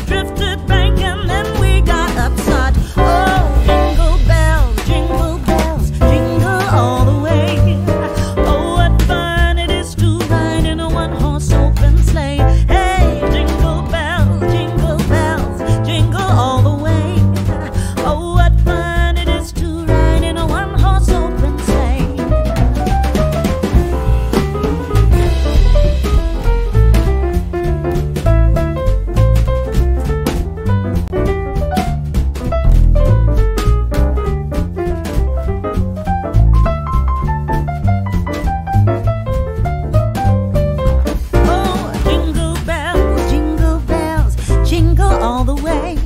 drifted back and then we got upside. Oh, jingle bells, jingle all the way. Oh, what fun it is to ride in a one-horse open sleigh. Hey, jingle bells, jingle all the way. Oh, what fun it is to ride in a one-horse open sleigh. Oh, jingle bells, jingle all the way.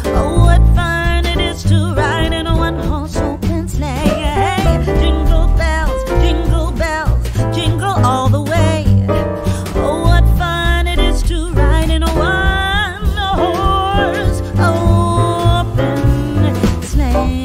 Oh, what fun it is to ride in a one-horse open sleigh. Hey, jingle bells, jingle all the way. Oh, what fun it is to ride in a one-horse open sleigh.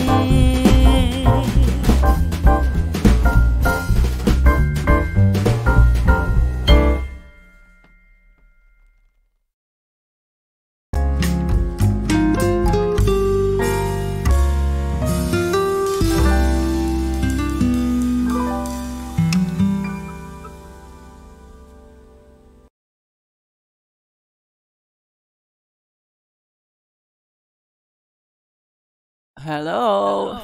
Hello.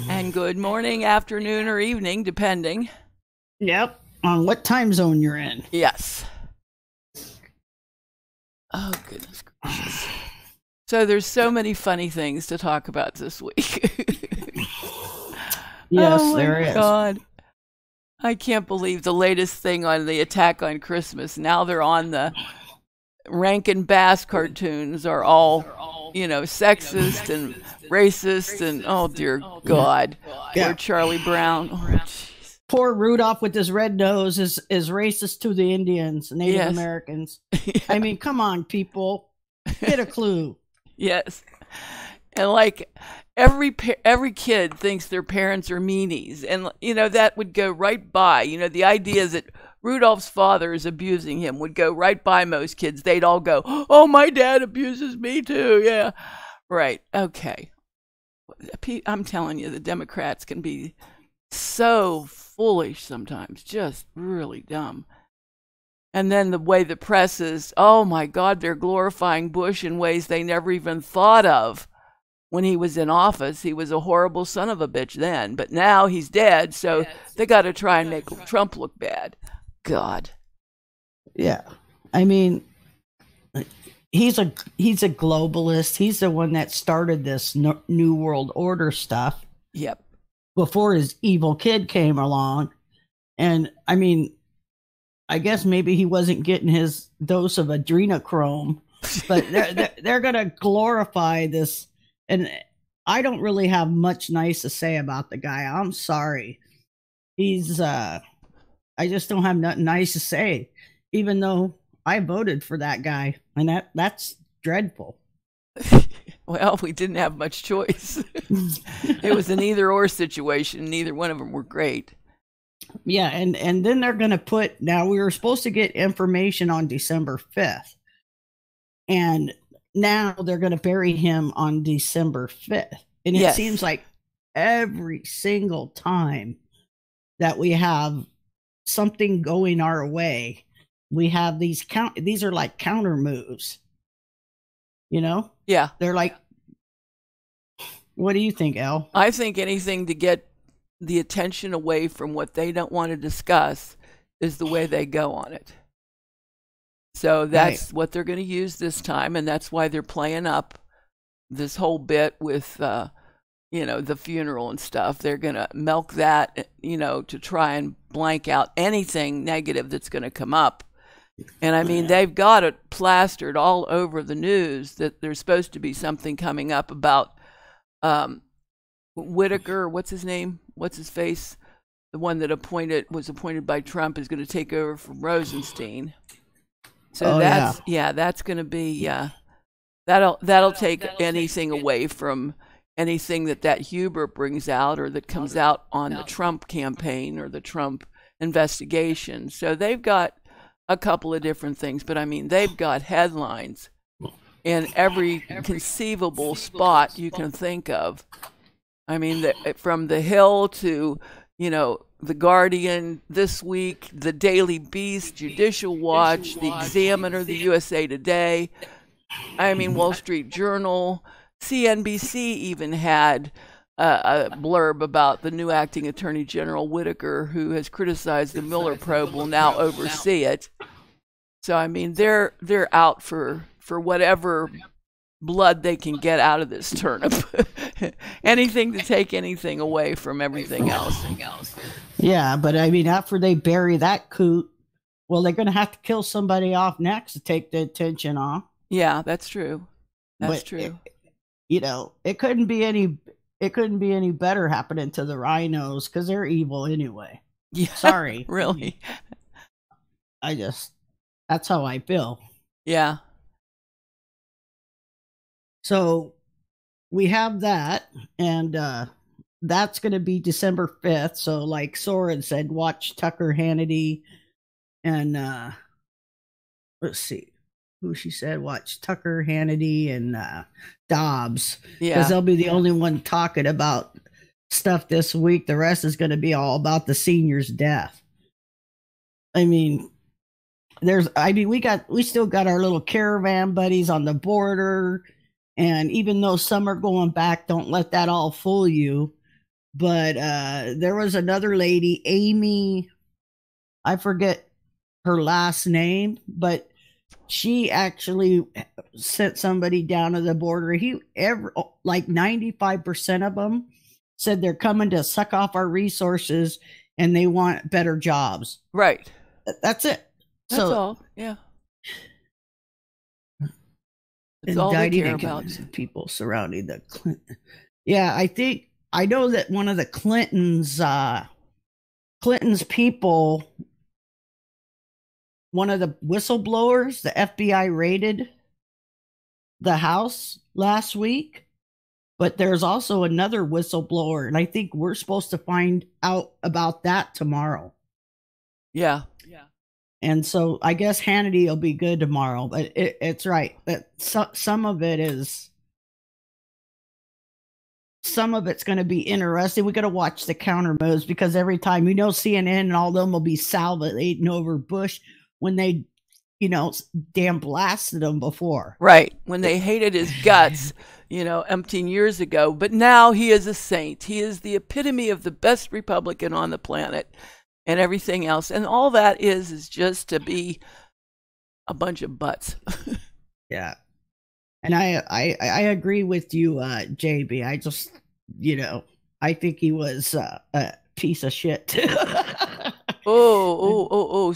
And good morning, afternoon, or evening, depending. Yep. On what time zone you're in. Yes. Oh, goodness gracious. So there's so many funny things to talk about this week. Yes, oh there my is. God. I can't believe the latest thing on the attack on Christmas. Now they're on the Rankin Bass cartoons are all, you know, sexist and racist and oh dear God. Yeah. Poor Charlie Brown. Oh, jeez. Poor Rudolph with his red nose is racist to the Indians, Native Yes. Americans. Yeah. I mean, come on, people. Get a clue. Yes. And like every kid thinks their parents are meanies. And, you know, that would go right by. You know, the idea that Rudolph's father is abusing him would go right by most kids. They'd all go, oh, my dad abuses me too. Yeah. Right. Okay. I'm telling you, the Democrats can be so foolish sometimes, just really dumb. And then the way the press is, oh my God, they're glorifying Bush in ways they never even thought of when he was in office. He was a horrible son of a bitch then, but now he's dead, so they got to try and make Trump look bad. God. Yeah. I mean, he's a globalist. He's the one that started this New World Order stuff. Yep. Before his evil kid came along. And I mean, I guess maybe he wasn't getting his dose of adrenochrome, but they're going to glorify this. And I don't really have much nice to say about the guy. I'm sorry. He's, I just don't have nothing nice to say, even though I voted for that guy. And that's dreadful. Well, we didn't have much choice. It was an either or situation. Neither one of them were great. Yeah, and then they're going to put, now we were supposed to get information on December 5th. And now they're going to bury him on December 5th. And it seems like every single time that we have something going our way, we have these are like counter moves. You know? Yeah. They're like, what do you think, Elle? I think anything to get the attention away from what they don't want to discuss is the way they go on it. So that's what they're going to use this time, and that's why they're playing up this whole bit with, you know, the funeral and stuff. They're going to milk that, you know, to try and blank out anything negative that's going to come up. And I mean, they've got it plastered all over the news that there's supposed to be something coming up about Whitaker, what's his name? What's his face? The one that was appointed by Trump is going to take over from Rosenstein. So that's going to be that'll take anything away from anything that Huber brings out or that comes out on the Trump campaign or the Trump investigation. So they've got a couple of different things, but I mean they've got headlines in every conceivable spot you can think of. I mean, from the Hill to, the Guardian this week, the Daily Beast, Judicial Watch, the Examiner, the USA Today. I mean, Wall Street Journal, CNBC even had a blurb about the new acting Attorney General Whitaker, who has criticized the Mueller probe, will now oversee it. So I mean, they're out for whatever blood they can get out of this turnip. Anything to take anything away from everything else. Yeah, but I mean, after they bury that coot, well, they're going to have to kill somebody off next to take the attention off. Yeah, that's true. That's true. It couldn't be any better happening to the rhinos because they're evil anyway. Yeah, sorry, really. That's how I feel. Yeah. So we have that, and that's going to be December 5th. So like Soren said, watch Tucker Hannity and let's see who she said, watch Tucker Hannity and Dobbs. Yeah. Because they'll be the only one talking about stuff this week. The rest is going to be all about the senior's death. I mean, we still got our little caravan buddies on the border. And even though some are going back, don't let that all fool you. But there was another lady, Amy, I forget her last name, but she actually sent somebody down to the border. Like 95% of them said they're coming to suck off our resources and they want better jobs. Right. That's it. That's all. Yeah. It's all they care about. People surrounding the Clinton. Yeah, I know that one of the Clinton's people, one of the whistleblowers, the FBI raided the house last week, but there's also another whistleblower, and I think we're supposed to find out about that tomorrow. Yeah. And so I guess Hannity will be good tomorrow, but it's right. But some of it's going to be interesting. We got to watch the counter moves because every time, CNN and all them will be salivating over Bush when they, damn blasted him before. Right. When they hated his guts, umpteen years ago. But now he is a saint. He is the epitome of the best Republican on the planet. And everything else, and all that is just to be a bunch of butts. Yeah, and I agree with you, JB. I just, I think he was a piece of shit.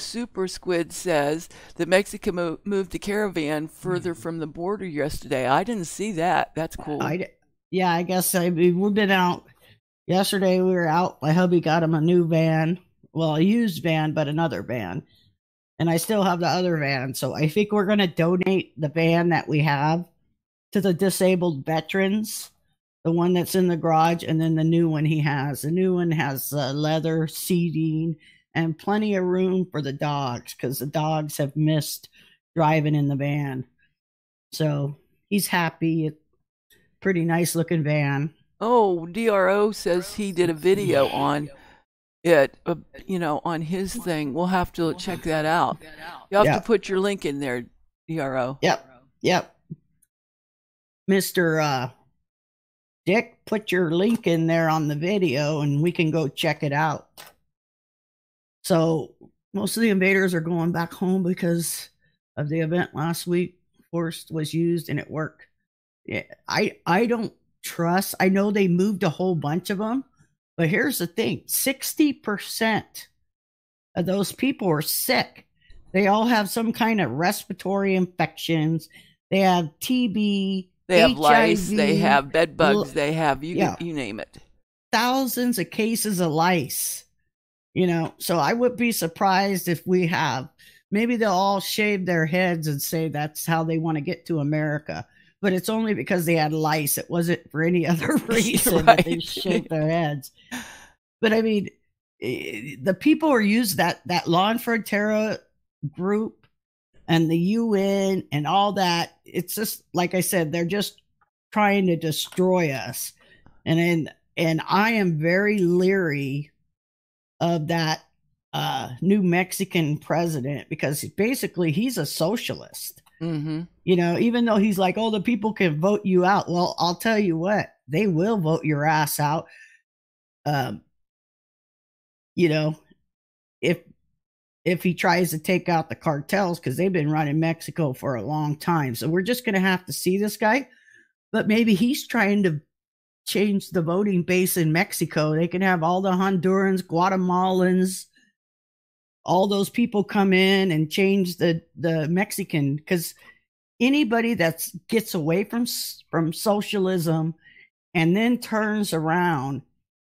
Super Squid says that Mexico moved the caravan further from the border yesterday. I didn't see that. That's cool. I guess we've been out. Yesterday we were out. My hubby got him a new van. Well, a used van, but another van. And I still have the other van. So I think we're going to donate the van that we have to the disabled veterans, the one that's in the garage, and then the new one he has. The new one has leather seating and plenty of room for the dogs because the dogs have missed driving in the van. So he's happy. Pretty nice looking van. Oh, DRO says he did a video on it, on his thing. We'll have to check that out. You have to put your link in there, DRO. Yep. Mr. Dick, put your link in there on the video and we can go check it out. So most of the invaders are going back home because of the event last week. Force was used and it worked. Yeah, I don't trust. I know they moved a whole bunch of them. But here's the thing, 60% of those people are sick. They all have some kind of respiratory infections. They have TB. They have HIV, lice. They have bed bugs. They have, you name it. Thousands of cases of lice. So I would be surprised if we have. Maybe they'll all shave their heads and say that's how they want to get to America. But it's only because they had lice. It wasn't for any other reason that they shaved their heads. But I mean, the people who use that Law and Frontera group and the UN and all that. It's just, like I said, they're just trying to destroy us. And I am very leery of that new Mexican president, because basically he's a socialist. Mm-hmm. You know, even though he's like, oh, the people can vote you out. Well, I'll tell you what, they will vote your ass out. You know, if he tries to take out the cartels, because they've been running Mexico for a long time. So we're just going to have to see this guy. But maybe he's trying to change the voting base in Mexico. They can have all the Hondurans, Guatemalans, all those people come in and change the Mexican, because anybody that gets away from socialism and then turns around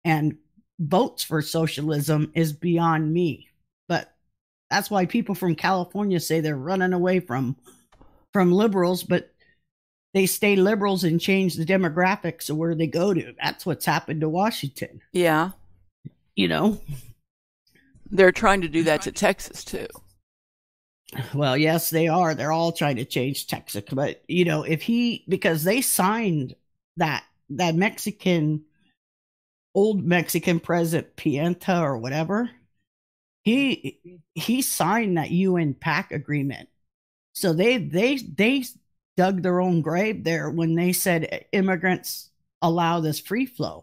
and votes for socialism is beyond me. But that's why people from California say they're running away from liberals, but they stay liberals and change the demographics of where they go to. That's what's happened to Washington. Yeah. You know? They're trying to do that to Texas, too. Well, yes, they are. They're all trying to change Texas. But, you know, because they signed that Mexican, old Mexican president, Pienta or whatever, he signed that UN PAC agreement. So they dug their own grave there when they said immigrants allow this free flow.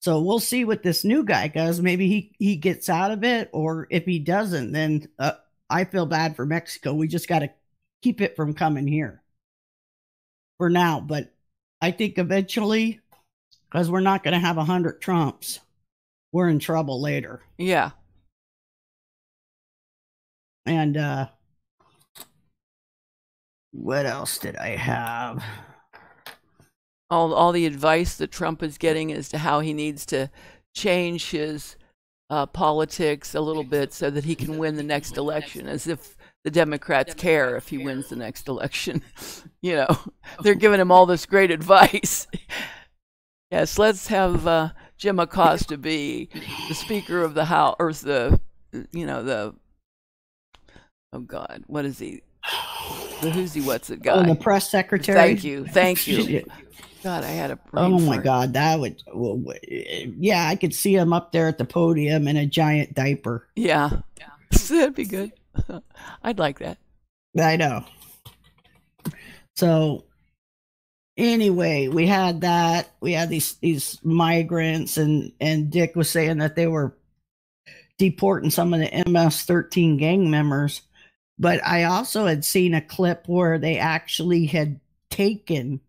So we'll see what this new guy does. Maybe he gets out of it, or if he doesn't, then I feel bad for Mexico. We just got to keep it from coming here for now. But I think eventually, because we're not going to have 100 Trumps, we're in trouble later. Yeah. And what else did I have? All the advice that Trump is getting as to how he needs to change his politics a little bit so that he can win the next election, as if the Democrats care if he wins the next election. You know, they're giving him all this great advice. Yes, let's have Jim Acosta be the Speaker of the House, or oh God, what is he? Who's he? What's it guy? Oh, the press secretary. Thank you. God, I had a brain oh my fart. God, that would. Well, yeah, I could see him up there at the podium in a giant diaper. Yeah. That'd be good. I'd like that. I know. So, anyway, we had that. We had these migrants, and Dick was saying that they were deporting some of the MS-13 gang members. But I also had seen a clip where they actually had taken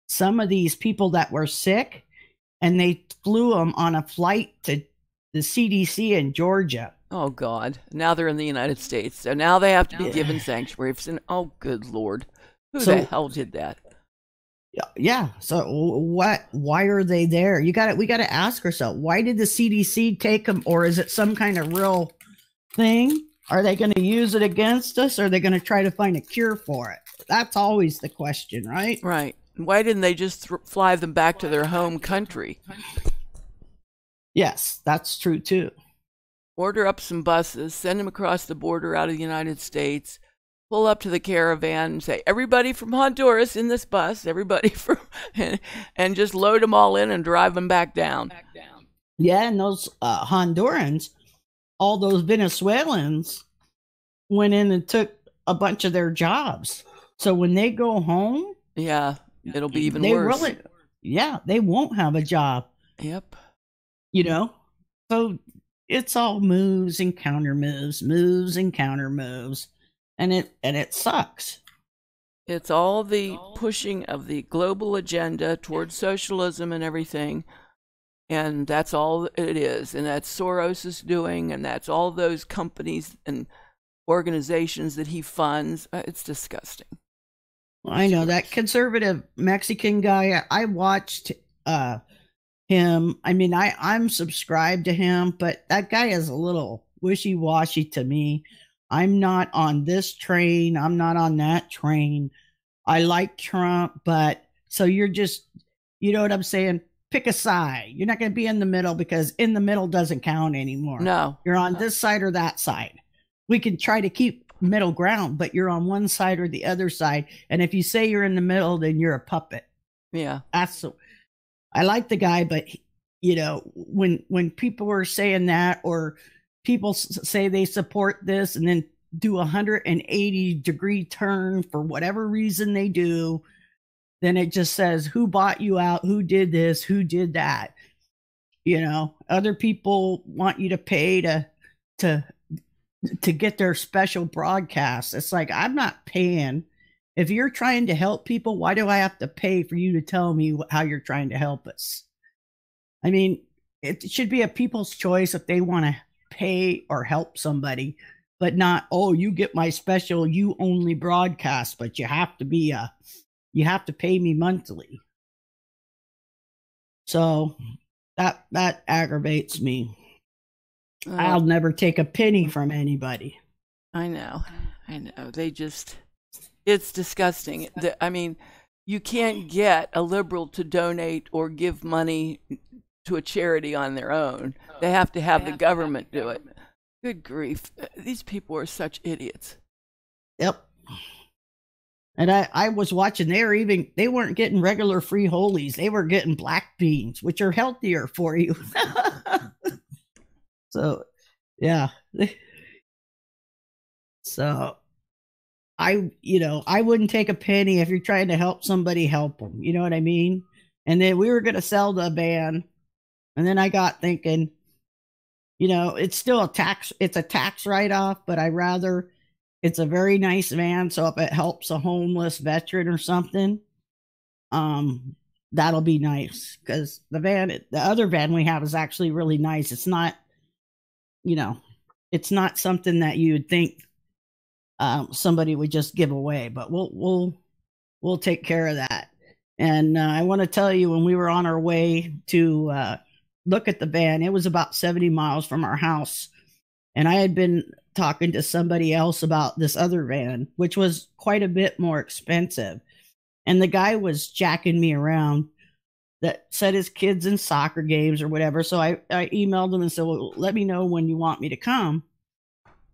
some of these people that were sick, and they flew them on a flight to the CDC in Georgia. Oh, God. Now they're in the United States. So now they have to be given sanctuary. Oh, good Lord. Who the hell did that? Yeah. So why are they there? We got to ask ourselves, why did the CDC take them? Or is it some kind of real thing? Are they going to use it against us? Or are they going to try to find a cure for it? That's always the question, right? Right. Why didn't they just fly them back to their home country? Yes, that's true too. Order up some buses, send them across the border out of the United States, pull up to the caravan and say, everybody from Honduras in this bus, everybody from, and just load them all in and drive them back down. Yeah, and those Hondurans, all those Venezuelans went in and took a bunch of their jobs. So when they go home, yeah, it'll be even worse. They won't have a job. Yep. You know, so it's all moves and counter moves, and it sucks. It's all the pushing of the global agenda towards socialism and everything, and that's all it is. And that's Soros is doing, and that's all those companies and organizations that he funds. It's disgusting. I know that conservative Mexican guy. I watched him. I mean, I'm subscribed to him, but that guy is a little wishy-washy to me. I'm not on this train. I'm not on that train. I like Trump, but so you're just, you know what I'm saying? Pick a side. You're not going to be in the middle, because in the middle doesn't count anymore. No. You're on this side or that side. We can try to keep middle ground, but you're on one side or the other side. And if you say you're in the middle, then you're a puppet. Yeah. I like the guy, but you know, when people are saying that, or people say they support this and then do a 180-degree turn for whatever reason they do, then it just says, who bought you out? Who did this? Who did that? You know, other people want you to pay to get their special broadcasts. It's like, I'm not paying. If you're trying to help people, why do I have to pay for you to tell me how you're trying to help us? I mean, it should be a people's choice if they want to pay or help somebody, but not, oh, you get my special, you only broadcast, but you have to pay me monthly. So that aggravates me. I'll never take a penny from anybody. I know. It's disgusting. I mean, you can't get a liberal to donate or give money to a charity on their own. They have to have the government do it. Good grief. These people are such idiots. Yep. And I was watching, they weren't getting regular free holies. They were getting black beans, which are healthier for you. So, yeah. So, I wouldn't take a penny. If you're trying to help somebody, help them. You know what I mean? And then we were going to sell the van. And then I got thinking, it's still it's a tax write-off, but it's a very nice van. So if it helps a homeless veteran or something, that'll be nice. Because the other van we have is actually really nice. It's not, it's not something that you would think somebody would just give away, but we'll take care of that. And I want to tell you, when we were on our way to look at the van, it was about 70 miles from our house. And I had been talking to somebody else about this other van, which was quite a bit more expensive. And the guy was jacking me around, that said his kid's in soccer games or whatever. So I emailed him and said, well, let me know when you want me to come.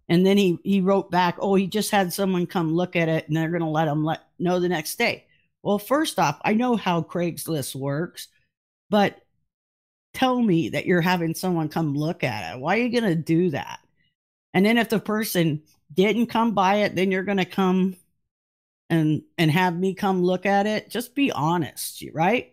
And then he wrote back, oh, he just had someone come look at it and they're going to let him know the next day. Well, first off, I know how Craigslist works, but tell me that you're having someone come look at it. Why are you going to do that? And then if the person didn't come by it, then you're going to come and have me come look at it. Just be honest, right?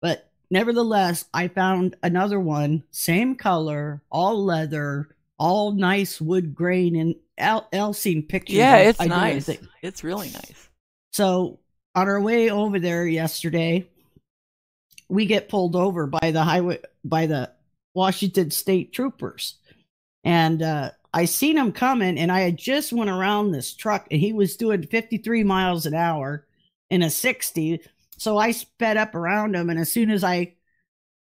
But nevertheless, I found another one, same color, all leather, all nice wood grain, and Elle seen pictures. Yeah, it's nice. It's really nice. So on our way over there yesterday, we get pulled over by the Washington State troopers. And I seen him coming, and I had just went around this truck, and he was doing 53 miles an hour in a 60. So I sped up around him, and as soon as I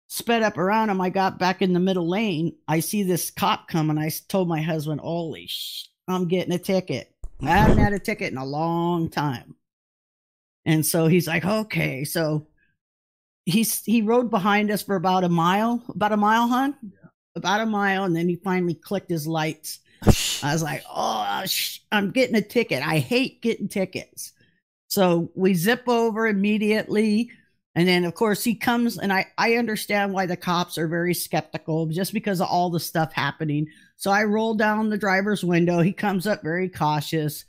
sped up around him, I got back in the middle lane. I see this cop coming. I told my husband, holy I'm getting a ticket. I haven't had a ticket in a long time. And so he's like, okay. So he rode behind us for about a mile, hon? Yeah. About a mile. And then he finally clicked his lights. I was like, oh, I'm getting a ticket. I hate getting tickets. So we zip over immediately. And then, of course, he comes, and I understand why the cops are very skeptical, just because of all the stuff happening. So I roll down the driver's window. He comes up very cautious,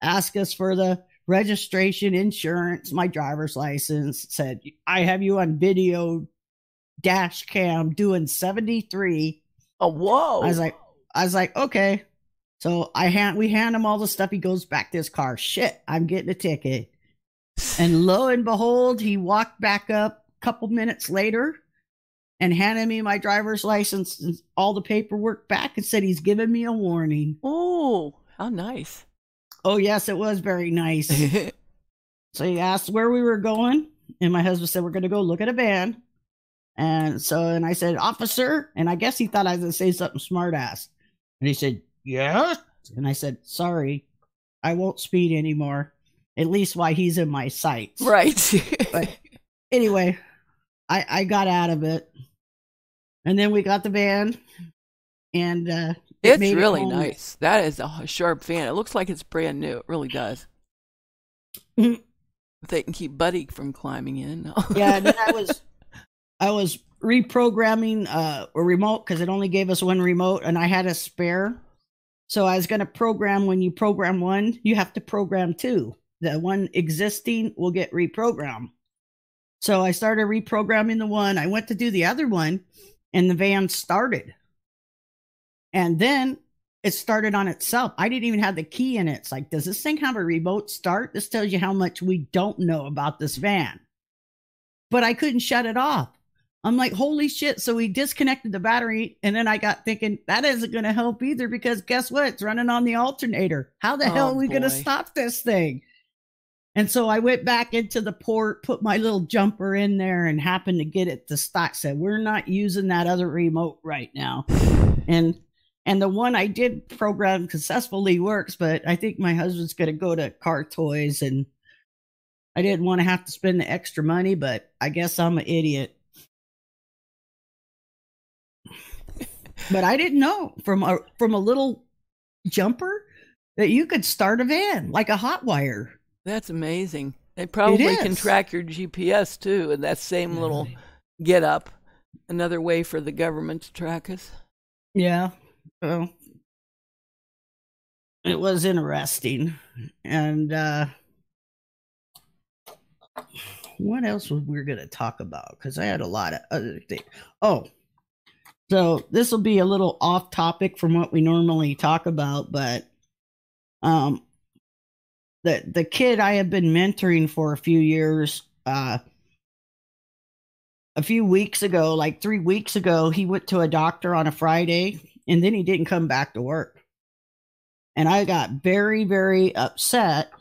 asks us for the registration, insurance, my driver's license, said, I have you on video dash cam doing 73. Oh, whoa. I was like, okay. So we hand him all the stuff. He goes back to his car. Shit, I'm getting a ticket. And lo and behold, he walked back up a couple minutes later and handed me my driver's license and all the paperwork back and said he's giving me a warning. Oh, how nice. Oh, yes, it was very nice. So he asked where we were going, and my husband said, we're going to go look at a van. And I said, officer, and I guess he thought I was going to say something smart ass. And he said, yes. And I said, sorry, I won't speed anymore. At least while he's in my sights. Right. But anyway, I got out of it. And then we got the van. And It's made it really home. nice. That is a sharp fan. It looks like it's brand new. It really does. Mhm. If they can keep Buddy from climbing in. Yeah, and then I was reprogramming a remote because it only gave us one remote, and I had a spare. So I was going to program, when you program one, you have to program two. The one existing will get reprogrammed. So I started reprogramming the one. I went to do the other one, and the van started. And then it started on itself. I didn't even have the key in it. It's like, does this thing have a remote start? This tells you how much we don't know about this van. But I couldn't shut it off. I'm like, holy shit. So we disconnected the battery. And then I got thinking, that isn't going to help either, because guess what? It's running on the alternator. How the hell are we going to stop this thing? And so I went back into the port, put my little jumper in there, and happened to get it to stop. Said, we're not using that other remote right now. And the one I did program successfully works, but I think my husband's going to go to Car Toys, and I didn't want to have to spend the extra money, but I guess I'm an idiot. But I didn't know from a little jumper that you could start a van like a hot wire. That's amazing. They probably can track your GPS too, and that same little get up. Another way for the government to track us. Yeah. Well, it was interesting. And what else was we going to talk about? Because I had a lot of other things. Oh, so this will be a little off topic from what we normally talk about, but the kid I have been mentoring for a few years, a few weeks ago, like 3 weeks ago, he went to a doctor on a Friday, and then he didn't come back to work. And I got very, very upset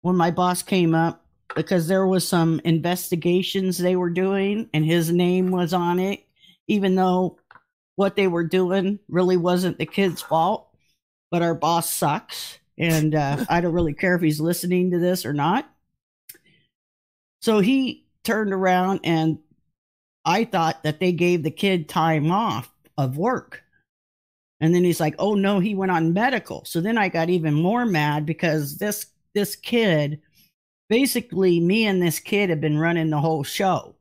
when my boss came up, because there was some investigations they were doing and his name was on it, even though what they were doing really wasn't the kid's fault. But our boss sucks. And I don't really care if he's listening to this or not. So he turned around, and I thought that they gave the kid time off of work. And then he's like, oh no, he went on medical. So then I got even more mad, because this kid, basically me and this kid have been running the whole show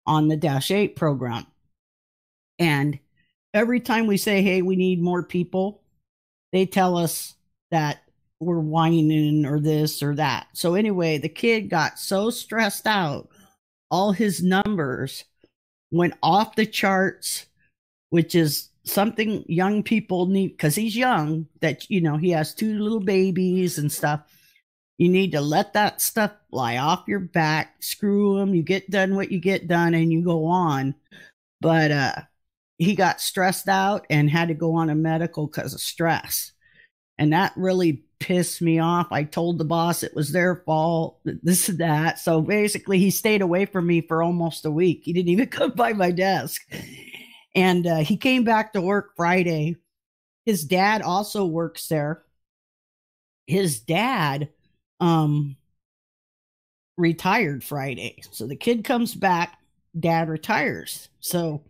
on the -8 program. And every time we say, hey, we need more people, they tell us that we're whining or this or that. So anyway, the kid got so stressed out, all his numbers went off the charts, which is something young people need, because he's young, that, you know, he has 2 little babies and stuff. You need to let that stuff fly off your back, screw them, you get done what you get done, and you go on. But he got stressed out and had to go on a medical because of stress. And that really pissed me off. I told the boss it was their fault, this and that. So basically, he stayed away from me for almost a week. He didn't even come by my desk. And he came back to work Friday. His dad also works there. His dad retired Friday. So the kid comes back, dad retires. So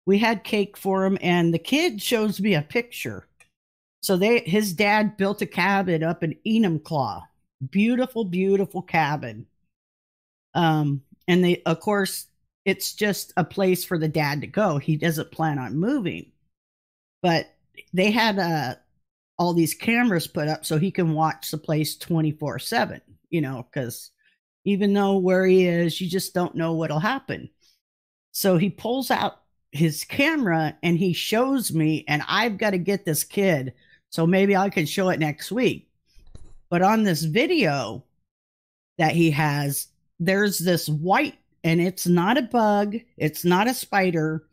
we had cake for him, and the kid shows me a picture. So his dad built a cabin up in Enumclaw. Beautiful, beautiful cabin. And of course, it's just a place for the dad to go. He doesn't plan on moving. But they had all these cameras put up so he can watch the place 24/7, you know, because even though where he is, you just don't know what'll happen. So he pulls out his camera and he shows me, and I've got to get this kid. So maybe I can show it next week. But on this video that he has, there's this white, and it's not a bug, it's not a spider,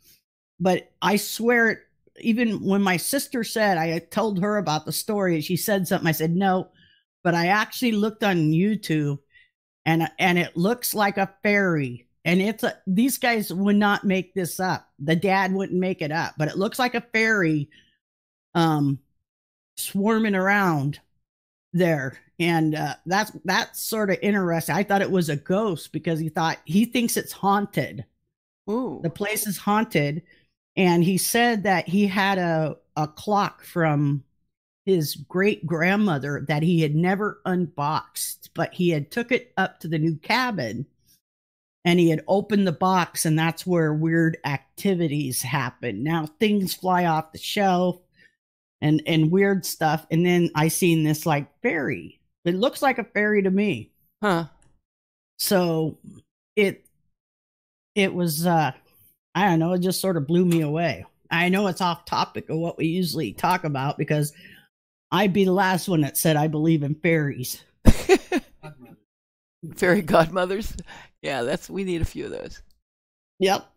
but I swear, even when my sister said, I told her about the story, she said something, I said, no, but I actually looked on YouTube, and it looks like a fairy. And these guys would not make this up. The dad wouldn't make it up, but it looks like a fairy swarming around there. And that's sort of interesting. I thought it was a ghost, because he thinks it's haunted. Ooh. The place is haunted. And he said that he had a a clock from his great grandmother that he had never unboxed, but he had took it up to the new cabin and he had opened the box, and that's where weird activities happen. Now things fly off the shelf and weird stuff. And then I seen this like fairy. It looks like a fairy to me. Huh. So it was I don't know, it just sort of blew me away. I know it's off topic of what we usually talk about because I'd be the last one that said I believe in fairies. Fairy godmothers. Yeah, we need a few of those. Yep.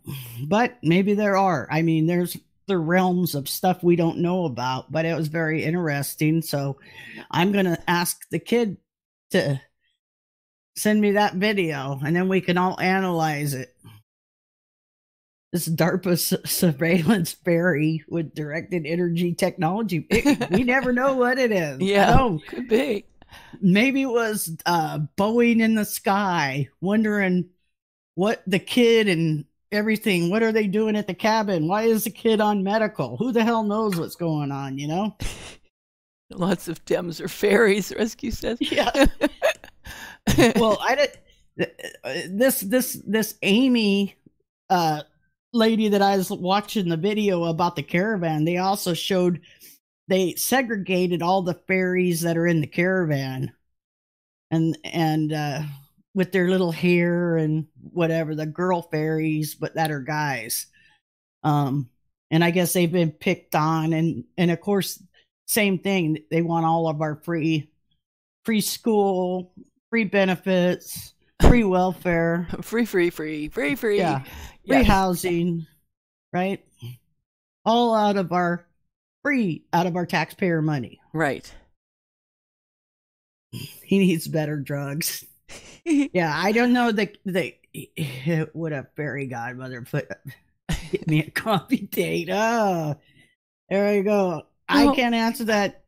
But maybe there are. I mean, there's the realms of stuff we don't know about, but it was very interesting. So I'm going to ask the kid to send me that video and then we can all analyze it. This DARPA surveillance fairy with directed energy technology. We never know what it is. Yeah, could be. Maybe it was Boeing in the sky, wondering what the kid and everything, what are they doing at the cabin? Why is the kid on medical? Who the hell knows what's going on, you know? Lots of Dems are fairies, Rescue says. Yeah. Well, this Amy lady that I was watching the video about the caravan, they also showed they segregated all the fairies that are in the caravan and with their little hair and whatever, the girl fairies, but that are guys. And I guess they've been picked on and of course, same thing. They want all of our free school, free benefits, free welfare, free. Yeah. Free housing, right? All out of our taxpayer money. Right. He needs better drugs. Yeah, I don't know what a fairy godmother put get me a coffee date. Oh, there you go. I can't answer that.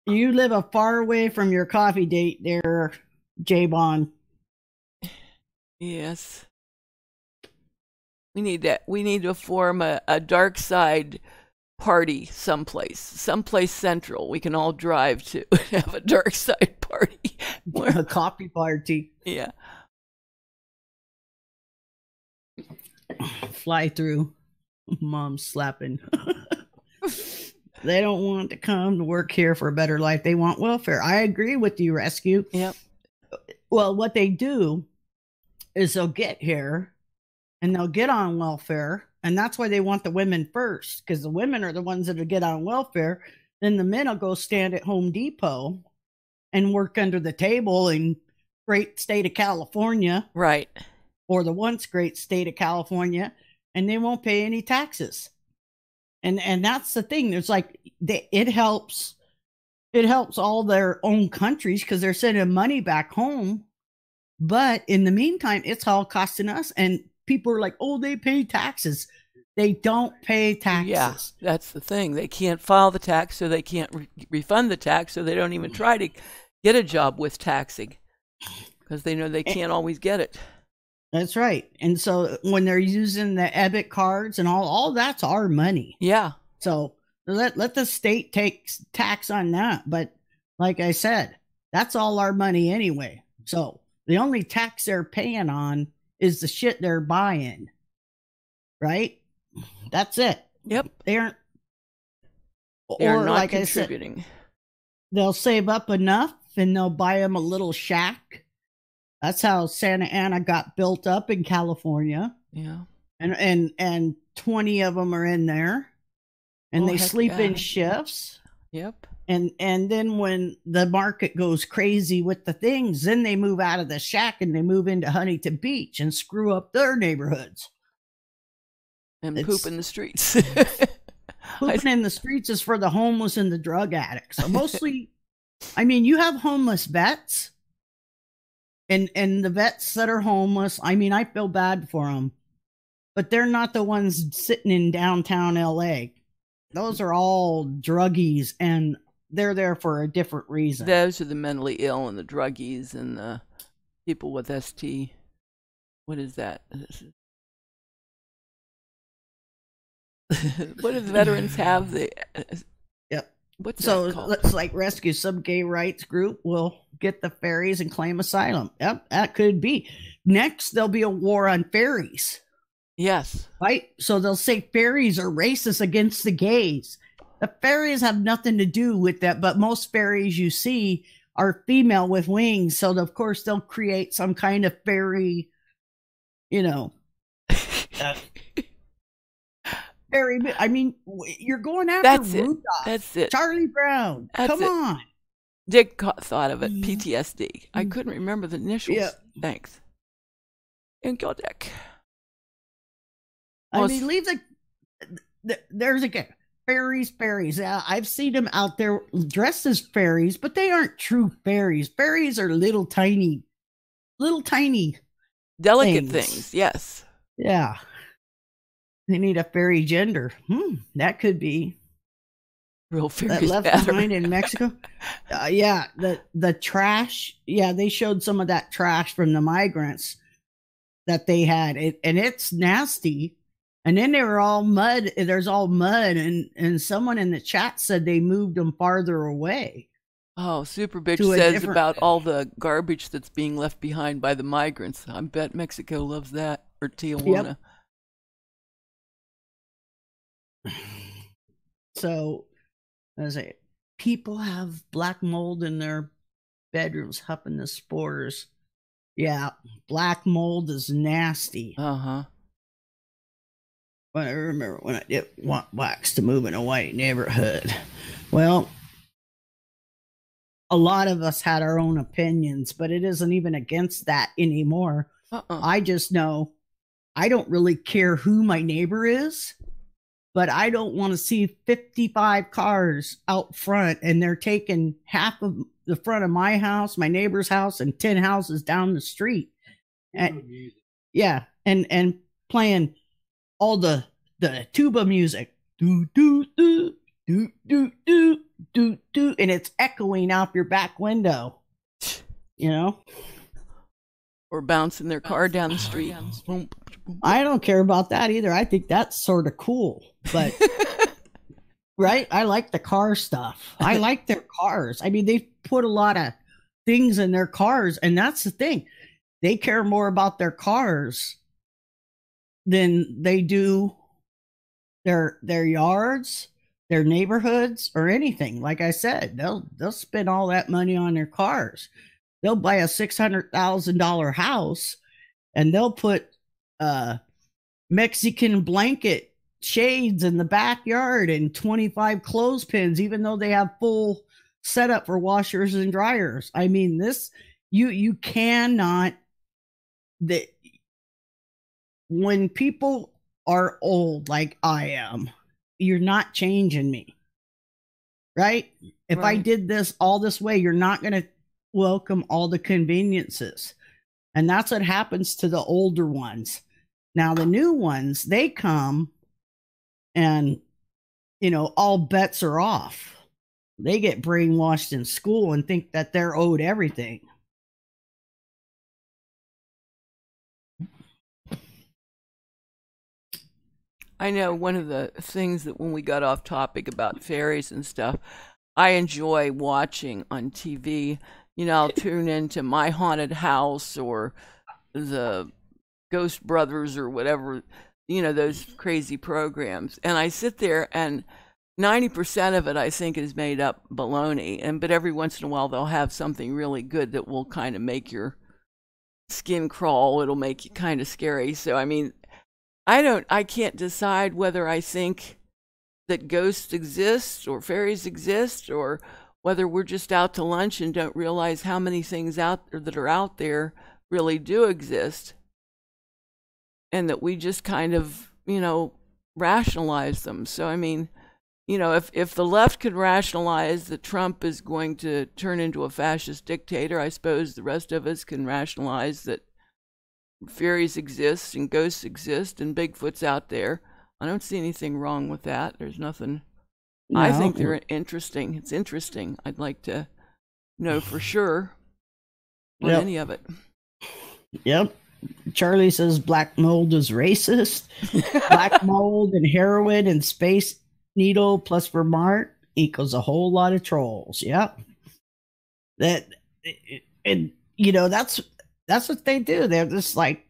You live a far away from your coffee date there, J-Bon. Yes. We need that. We need to form a dark side party someplace central. We can all drive to have a dark side party. A coffee party. Yeah. Fly through. Mom's slapping. They don't want to come to work here for a better life. They want welfare. I agree with you, Rescue. Yep. Well, what they do is they'll get here and they'll get on welfare. And that's why they want the women first, because the women are the ones that will get on welfare. Then the men will go stand at Home Depot and work under the table in great state of California. Right. Or the once great state of California, and they won't pay any taxes. And that's the thing. There's like, it helps all their own countries because they're sending money back home. But in the meantime, it's all costing us. And people are like, oh, they pay taxes. They don't pay taxes. Yeah, that's the thing. They can't file the tax, so they can't refund the tax, so they don't even try to get a job with taxing because they know they can't always get it. That's right. And so when they're using the EBIT cards and all that's our money. Yeah. So let the state take tax on that. But like I said, that's all our money anyway. So the only tax they're paying on is the shit they're buying. Right? That's it. Yep. They're not like contributing. I said, they'll save up enough and they'll buy them a little shack. That's how Santa Ana got built up in California. Yeah. And 20 of them are in there. And they sleep in yeah. shifts. Yep. And then when the market goes crazy with the things, then they move out of the shack and they move into Huntington Beach and screw up their neighborhoods. And poop in the streets. Pooping in the streets is for the homeless and the drug addicts. So mostly, I mean, you have homeless vets. And the vets that are homeless, I mean, I feel bad for them. But they're not the ones sitting in downtown LA. Those are all druggies, and they're there for a different reason. Those are the mentally ill and the druggies and the people with ST. What is that? What do the veterans have? The Yep. what's So that called? let's like rescue some gay rights group will get the ferries and claim asylum. Yep, that could be. Next, there'll be a war on ferries, Yes. right? So they'll say ferries are racist against the gays. The ferries have nothing to do with that, but most ferries you see are female with wings. So of course they'll create some kind of ferry, you know, uh, ferry. I mean, you're going after That's it. Rudolph, That's it. Charlie Brown. That's Come it. on. Dick thought of it. PTSD. I couldn't remember the initials. Yeah. Thanks. And go Dick. I mean, leave there's again fairies. I've seen them out there dressed as fairies, but they aren't true fairies. Fairies are little tiny Delicate things. Yes. Yeah. They need a fairy gender. That could be Real fairies that left matter. behind in Mexico. Yeah, the trash. Yeah, they showed some of that trash from the migrants that they had, and it's nasty. And then they were all mud. There's all mud, and someone in the chat said they moved them farther away. Oh, Super Bitch To a says different- about all the garbage that's being left behind by the migrants. I bet Mexico loves that, or Tijuana. So, as I say, people have black mold in their bedrooms, huffing the spores. Yeah, black mold is nasty. Uh-huh. I remember when I didn't want blacks to move in a white neighborhood. Well, a lot of us had our own opinions, but it isn't even against that anymore. I just know I don't really care who my neighbor is, but I don't want to see 55 cars out front and they're taking half of the front of my house, my neighbor's house, and 10 houses down the street. And, yeah, and playing all the tuba music. Do do do do do do do do, and it's echoing out your back window. You know? Or bouncing their car down the street. I don't care about that either. I think that's sort of cool. But right? I like the car stuff. I like their cars. I mean, they put a lot of things in their cars, and that's the thing. They care more about their cars than they do their yards, their neighborhoods, or anything. Like I said, they'll spend all that money on their cars. They'll buy a $600,000 house, and they'll put Mexican blanket shades in the backyard and 25 clothespins, even though they have full setup for washers and dryers. I mean, this you cannot. That when people are old like I am, you're not changing me, right? If I did this all this way, you're not going to welcome all the conveniences. And that's what happens to the older ones. Now, the new ones, they come and, you know, all bets are off. They get brainwashed in school and think that they're owed everything. I know one of the things that when we got off topic about fairies and stuff, I enjoy watching on TV. You know, I'll tune into My Haunted House or the Ghost Brothers or whatever, you know, those crazy programs. And I sit there and 90% of it I think is made up baloney. But every once in a while they'll have something really good that will kind of make your skin crawl. It'll make you kind of scary. So, I mean, I can't decide whether I think that ghosts exist or fairies exist or whether we're just out to lunch and don't realize how many things out there that are out there really do exist. And that we just kind of, you know, rationalize them. So, I mean, you know, if the left could rationalize that Trump is going to turn into a fascist dictator, I suppose the rest of us can rationalize that fairies exist and ghosts exist and Bigfoot's out there. I don't see anything wrong with that. There's nothing. No. I think they're interesting. It's interesting. I'd like to know for sure on any of it. Yep. Charlie says black mold is racist. Black mold and heroin and space needle plus Vermont equals a whole lot of trolls. Yep. That, and you know, that's what they do. They're just like,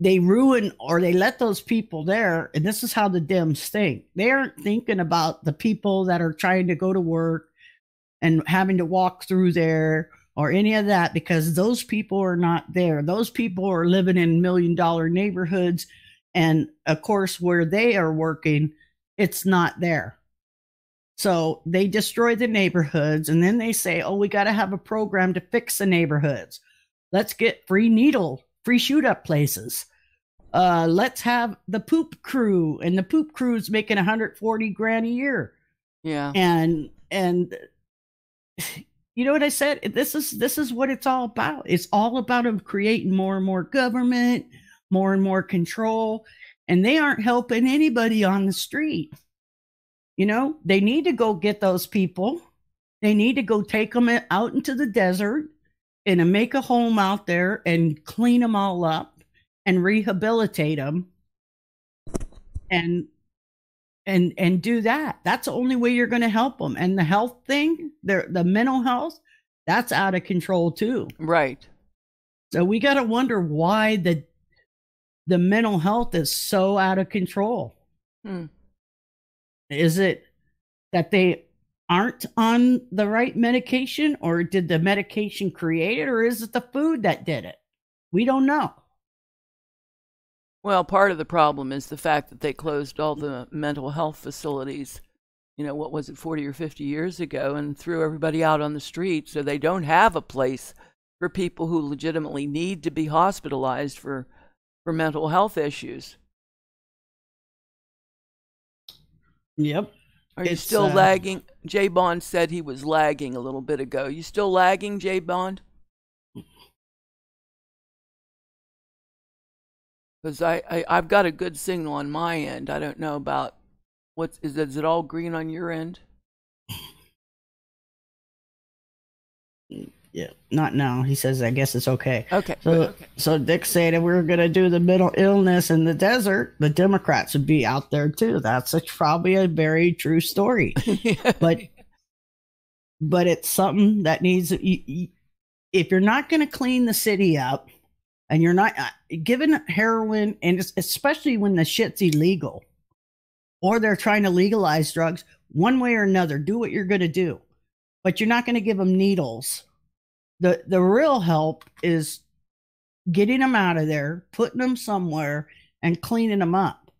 they ruin, or they let those people there. And this is how the Dems think. They aren't thinking about the people that are trying to go to work and having to walk through there or any of that, because those people are not there. Those people are living in $1 million neighborhoods. And of course, where they are working, it's not there. So they destroy the neighborhoods, and then they say, oh, we got to have a program to fix the neighborhoods. Let's get free shoot up places. Let's have the poop crew, and the poop crew's making 140 grand a year. Yeah. And you know what I said? This is what it's all about. It's all about them creating more and more government, more and more control, and they aren't helping anybody on the street. You know, they need to go get those people. They need to go take them out into the desert and make a home out there and clean them all up and rehabilitate them and do that. That's the only way you're going to help them. And the health thing, the mental health, that's out of control too. Right. So we got to wonder why the mental health is so out of control. Is it that they aren't on the right medication, or did the medication create it, or is it the food that did it? We don't know. Well, part of the problem is the fact that they closed all the mental health facilities, you know, what was it, 40 or 50 years ago, and threw everybody out on the street. So they don't have a place for people who legitimately need to be hospitalized for mental health issues. Yep. Are you still lagging? Jay Bond said he was lagging a little bit ago. You still lagging, Jay Bond? Because I've got a good signal on my end. I don't know about is it all green on your end? Yeah, not now. He says, I guess it's okay. Okay. So Dick said if we were going to do the mental illness in the desert, the Democrats would be out there too. That's probably a very true story. But it's something that needs, if you're not going to clean the city up and you're not given heroin, and especially when the shit's illegal or they're trying to legalize drugs, one way or another, do what you're going to do. But you're not going to give them needles. The real help is getting them out of there, putting them somewhere, and cleaning them up.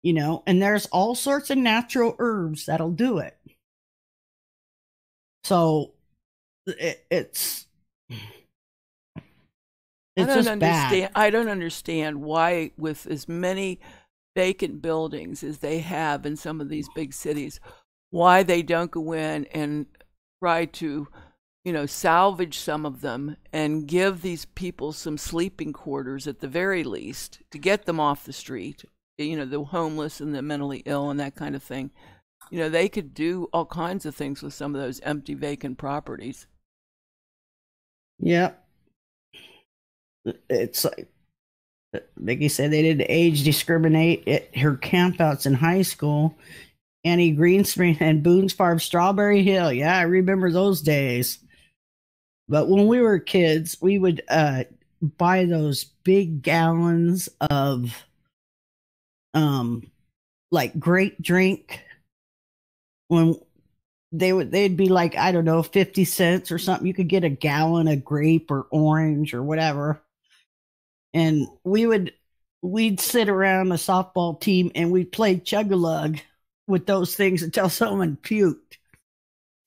You know, and there's all sorts of natural herbs that'll do it. So it's just bad. I don't understand why, with as many vacant buildings as they have in some of these big cities, why they don't go in and try to, you know, salvage some of them and give these people some sleeping quarters at the very least to get them off the street, you know, the homeless and the mentally ill and that kind of thing. You know, they could do all kinds of things with some of those empty vacant properties. Yeah. It's like Vicky said, they didn't age discriminate at her campouts in high school. Annie Greenspring and Boone's Farm, Strawberry Hill. Yeah, I remember those days. But when we were kids, we would buy those big gallons of like grape drink. When they'd be like, I don't know, 50 cents or something. You could get a gallon of grape or orange or whatever. And we'd sit around the softball team and we'd play chug-a-lug with those things until someone puked.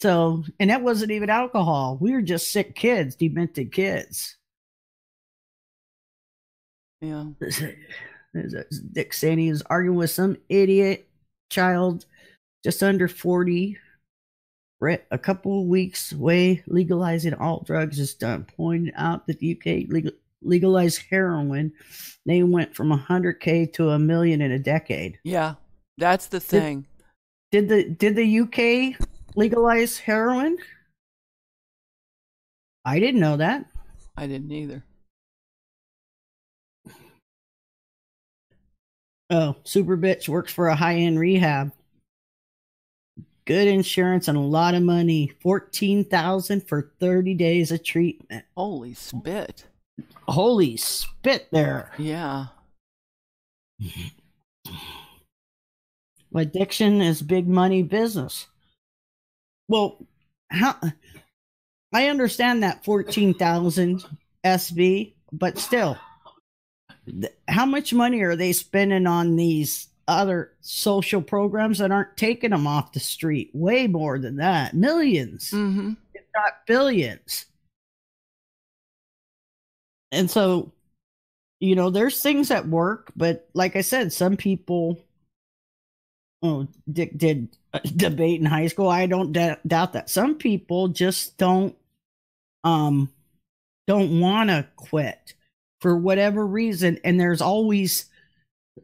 So, and that wasn't even alcohol. We were just sick kids, demented kids. Yeah. Dick saying he was arguing with some idiot child just under 40. A couple of weeks away, legalizing all drugs is done. Pointed out that the UK legalized heroin. They went from 100K to 1 million in a decade. Yeah, that's the thing. Did the UK legalize heroin? I didn't know that. I didn't either. Oh, super bitch works for a high-end rehab. Good insurance and a lot of money. 14,000 for 30 days of treatment. Holy spit. Holy spit there. Yeah. Addiction is big money business. Well, how I understand that 14,000 SB, but still, how much money are they spending on these other social programs that aren't taking them off the street? Way more than that. Millions, if not billions. And so, there's things that work, but like I said, some people, Dick did debate in high school. I don't doubt that. Some people just don't want to quit for whatever reason, and there's always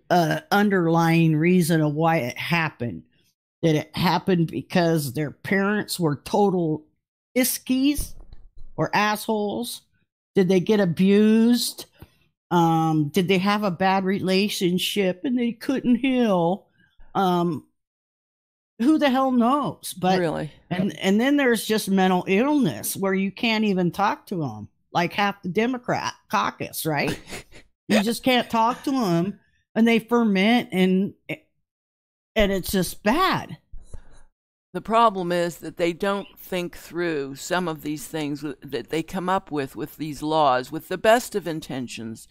a underlying reason of why it happened. Did it happen because their parents were total iskies or assholes? Did they get abused? Did they have a bad relationship and they couldn't heal? Who the hell knows? But really, and then there's just mental illness where you can't even talk to them, like half the Democrat caucus, right? You just can't talk to them, and they ferment, and it's just bad. the problem is that they don't think through some of these things that they come up with these laws with the best of intentions,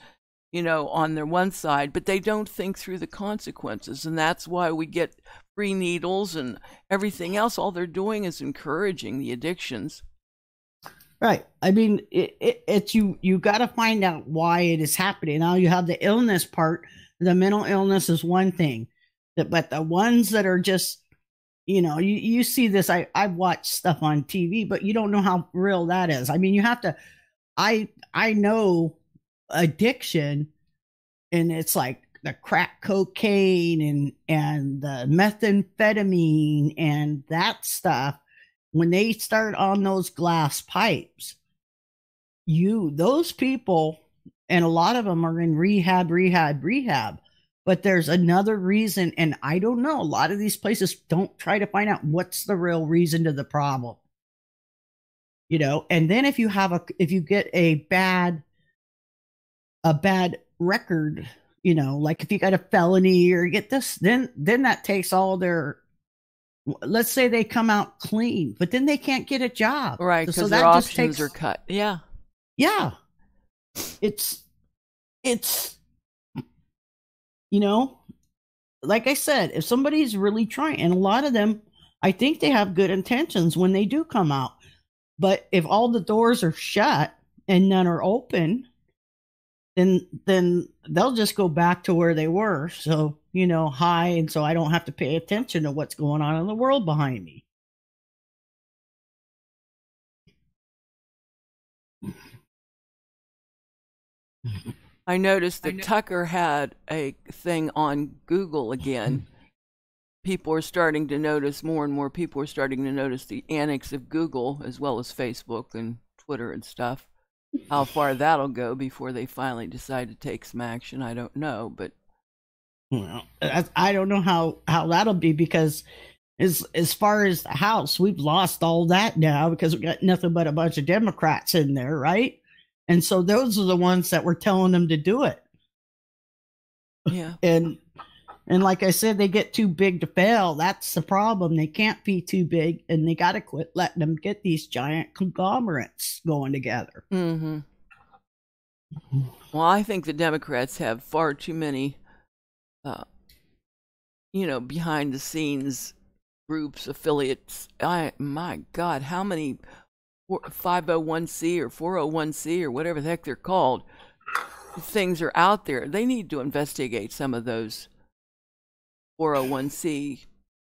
on their one side, but they don't think through the consequences. And that's why we get free needles and everything else. All they're doing is encouraging the addictions. Right. I mean, it's you got to find out why it is happening. Now you have the illness part. The mental illness is one thing, but the ones that are just, you see this. I've watched stuff on TV, but you don't know how real that is. I mean, you have to. I know addiction, and it's like the crack cocaine and the methamphetamine and that stuff. When they start on those glass pipes, those people, and a lot of them are in rehab, but there's another reason. And I don't know, a lot of these places don't try to find out what's the real reason to the problem, and then if you get a bad record, like if you got a felony or get this, then that takes all their, let's say they come out clean, but then they can't get a job. Right, because their options are cut. Yeah. Yeah. It's, like I said, if somebody's really trying, and a lot of them, I think they have good intentions when they do come out. But if all the doors are shut and none are open, then they'll just go back to where they were. So, high. And so I don't have to pay attention to what's going on in the world behind me. I noticed that Tucker had a thing on Google again. People are starting to notice, more and more people are starting to notice the annex of Google as well as Facebook and Twitter and stuff. How far that'll go before they finally decide to take some action, I don't know. But well, I don't know how that'll be, because as far as the House, we've lost all that now because we got nothing but a bunch of Democrats in there, right? And so those are the ones that were telling them to do it. Yeah. And like I said, they get too big to fail. That's the problem. They can't be too big, and they got to quit letting them get these giant conglomerates going together. Mm-hmm. Well, I think the Democrats have far too many, behind the scenes groups, affiliates. My God, how many 501c or 401c or whatever the heck they're called things are out there? They need to investigate some of those 401c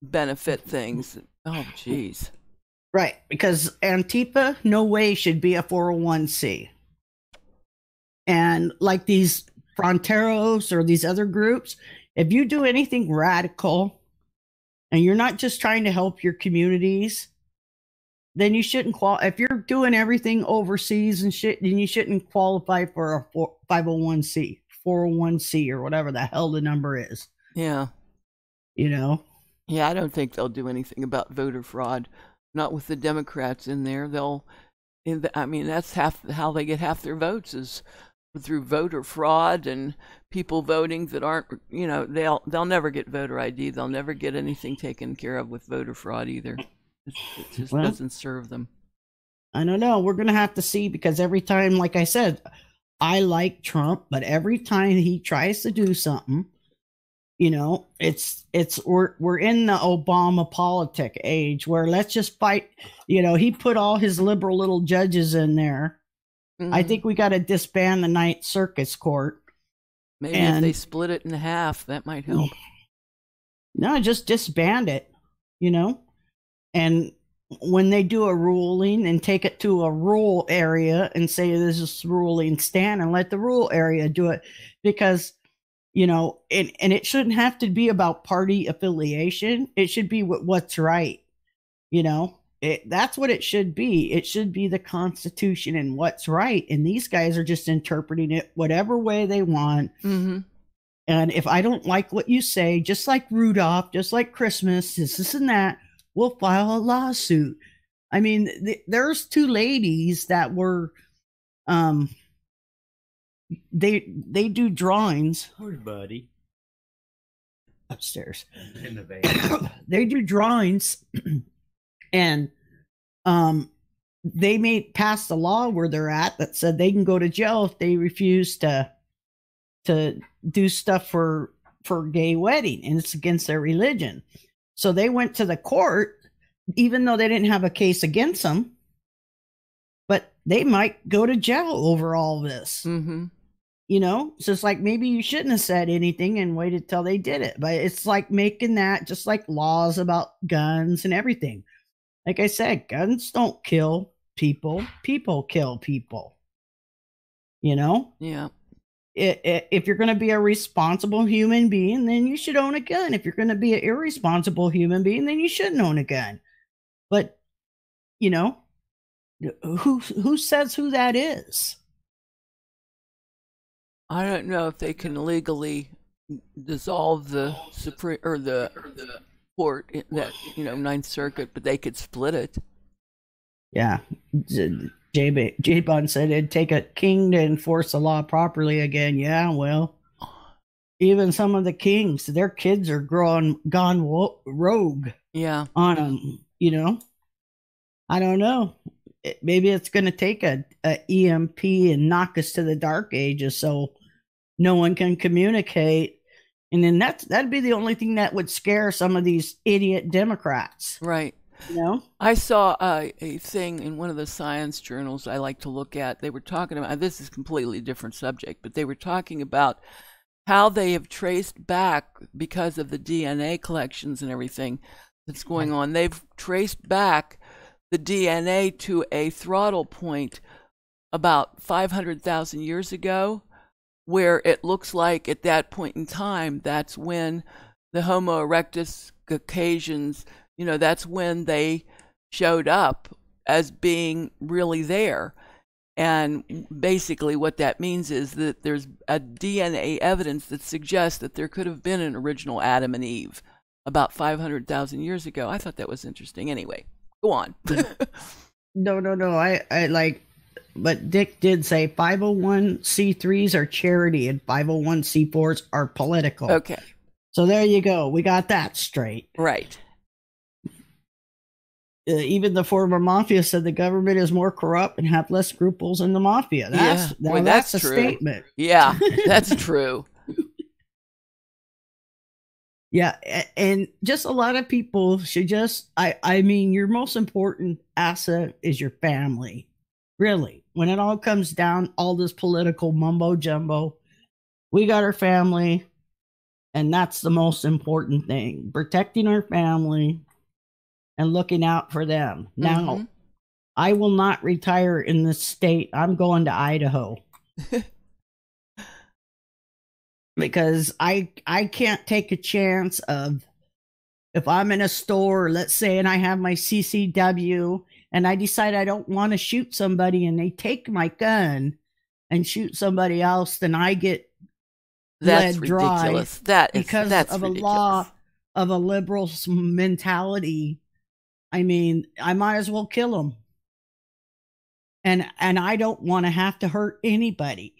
benefit things. Oh, geez. Right, because Antifa, no way should be a 401c. And like these Fronteros or these other groups, if you do anything radical and you're not just trying to help your communities, then you shouldn't qualify. If you're doing everything overseas and shit, then you shouldn't qualify for a 501c. 401c or whatever the hell the number is. Yeah. You know? Yeah, I don't think they'll do anything about voter fraud. Not with the Democrats in there. I mean, that's how they get half their votes is through voter fraud and people voting that aren't, you know, they'll never get voter ID. They'll never get anything taken care of with voter fraud either. It just doesn't serve them. I don't know. We're going to have to see, because every time, like I said, I like Trump, but every time he tries to do something, you know, we're in the Obama politic age where let's just fight. You know, he put all his liberal little judges in there. Mm-hmm. I think we got to disband the Ninth Circuit Court. Maybe if they split it in half, that might help. No, just disband it, you know? And when they do a ruling and take it to a rural area and say this is ruling stand, and let the rural area do it, because, you know, and it shouldn't have to be about party affiliation. It should be what's right, you know? That's what it should be. It should be the Constitution and what's right. And these guys are just interpreting it whatever way they want. Mm-hmm. And if I don't like what you say, just like Rudolph, just like Christmas, this and that, we'll file a lawsuit. I mean, there's two ladies that were, they do drawings. Where's Buddy? Upstairs. In the van. They do drawings. And they passed a law where they're at that said they can go to jail if they refuse to do stuff for gay wedding, and it's against their religion. So they went to the court, even though they didn't have a case against them, but they might go to jail over all this. Mm-hmm. You know, so it's like maybe you shouldn't have said anything and waited till they did it. But it's like making that just like laws about guns and everything. Like I said, guns don't kill people. People kill people. You know? Yeah. If you're going to be a responsible human being, then you should own a gun. If you're going to be an irresponsible human being, then you shouldn't own a gun. But, you know, who says who that is? I don't know if they can legally dissolve the Supreme or the court, that, you know, Ninth Circuit, but they could split it. Yeah. J-Bun said it'd take a king to enforce the law properly again. Yeah, well, even some of the kings, their kids are gone rogue. Yeah. On them, you know? I don't know. Maybe it's going to take a EMP and knock us to the dark ages so no one can communicate. And then that'd be the only thing that would scare some of these idiot Democrats. Right. You know? I saw a thing in one of the science journals I like to look at. They were talking about, this is a completely different subject, but they were talking about how they have traced back, because of the DNA collections and everything that's going on, they've traced back the DNA to a throttle point about 500,000 years ago, where it looks like at that point in time, that's when the Homo erectus Caucasians, you know, that's when they showed up as being really there. And basically what that means is that there's a DNA evidence that suggests that there could have been an original Adam and Eve about 500,000 years ago. I thought that was interesting. Anyway, go on. No. I like, but Dick did say 501c3s are charity and 501c4s are political. Okay. So there you go. We got that straight. Right. Even the former mafia said the government is more corrupt and have less scruples than the mafia. That's a true. Statement. Yeah, that's true. Yeah, and just a lot of people should just, I mean, your most important asset is your family. Really. When it all comes down, all this political mumbo jumbo, we got our family, and that's the most important thing. Protecting our family and looking out for them. Now, I will not retire in this state. I'm going to Idaho. Because I can't take a chance of, if I'm in a store, let's say, and I have my CCW, and I decide I don't want to shoot somebody, and they take my gun and shoot somebody else, then I get That's bled dry ridiculous. because That's of ridiculous. a law of a liberal mentality. I mean, I might as well kill them. And I don't want to have to hurt anybody.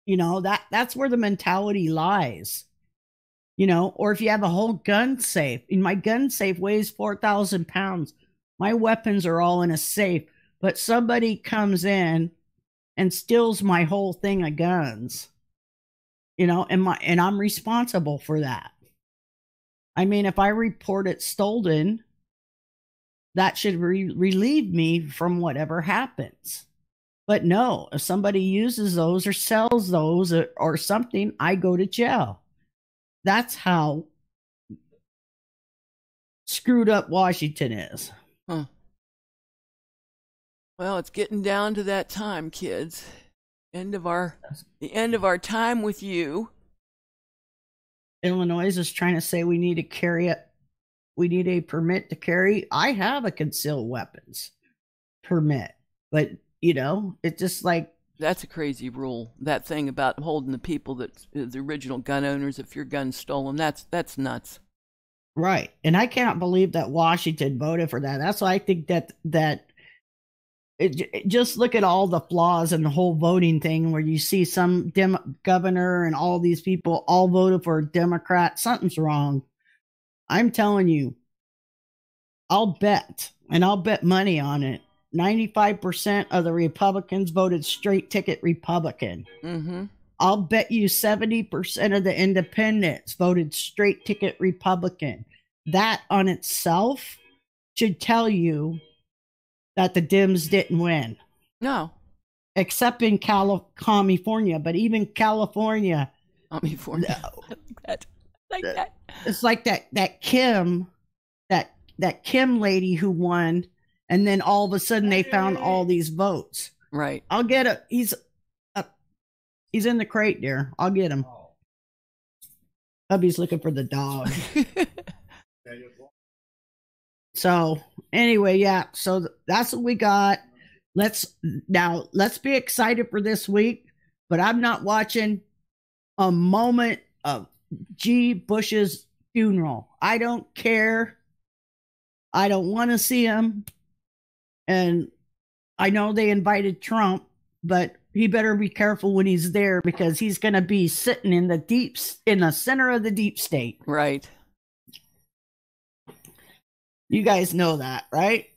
You know, that's where the mentality lies. You know, or if you have a whole gun safe. And my gun safe weighs 4,000 pounds. My weapons are all in a safe. But somebody comes in and steals my whole thing of guns. You know, and I'm responsible for that. I mean, if I report it stolen, that should relieve me from whatever happens. But no, if somebody uses those or sells those or something, I go to jail. That's how screwed up Washington is. Huh. Well, it's getting down to that time, kids. The end of our time with you. Illinois is trying to say we need to carry it. We need a permit to carry. I have a concealed weapons permit, but you know, it's just like, that's a crazy rule. That thing about holding the people that the original gun owners, if your gun's stolen, that's nuts. Right. And I cannot believe that Washington voted for that. That's why I think that just look at all the flaws in the whole voting thing where you see some governor and all these people all voted for a Democrat. Something's wrong. I'm telling you, I'll bet money on it. 95% of the Republicans voted straight ticket Republican. Mm-hmm. I'll bet you 70% of the independents voted straight ticket Republican. That on itself should tell you that the Dems didn't win. No. Except in California, but even California. California. Like that. It's like that Kim lady who won, and then all of a sudden they found all these votes. Right. I'll get it. He's in the crate there. I'll get him. Hubby's looking for the dog. So anyway, yeah. So that's what we got. Let's be excited for this week. But I'm not watching a moment of G. Bush's funeral. I don't care. I don't want to see him. And I know they invited Trump, but he better be careful when he's there because he's going to be sitting in the center of the deep state. Right. You guys know that, right?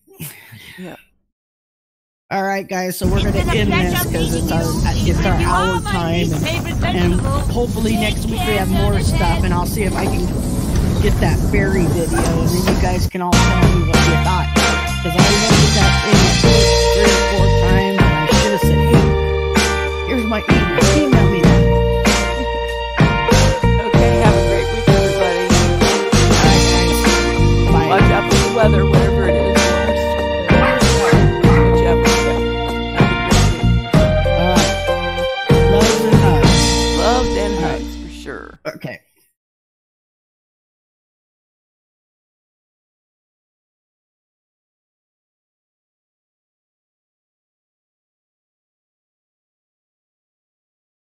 Yeah. All right, guys. So we're going to end this because it's our hour time, and hopefully next week we have more stuff, and I'll see if I can get that fairy video, and then you guys can all tell me what you thought. Because I remember that thing 3 or 4 times, and I should have said, "Hey, here's my email. Email me that." Okay. Have a great week, everybody. All right, guys. Bye. Watch out for the weather, whatever it is. Watch out for that. Have a great week. All right. Love and hugs. Love and hugs for sure. Okay.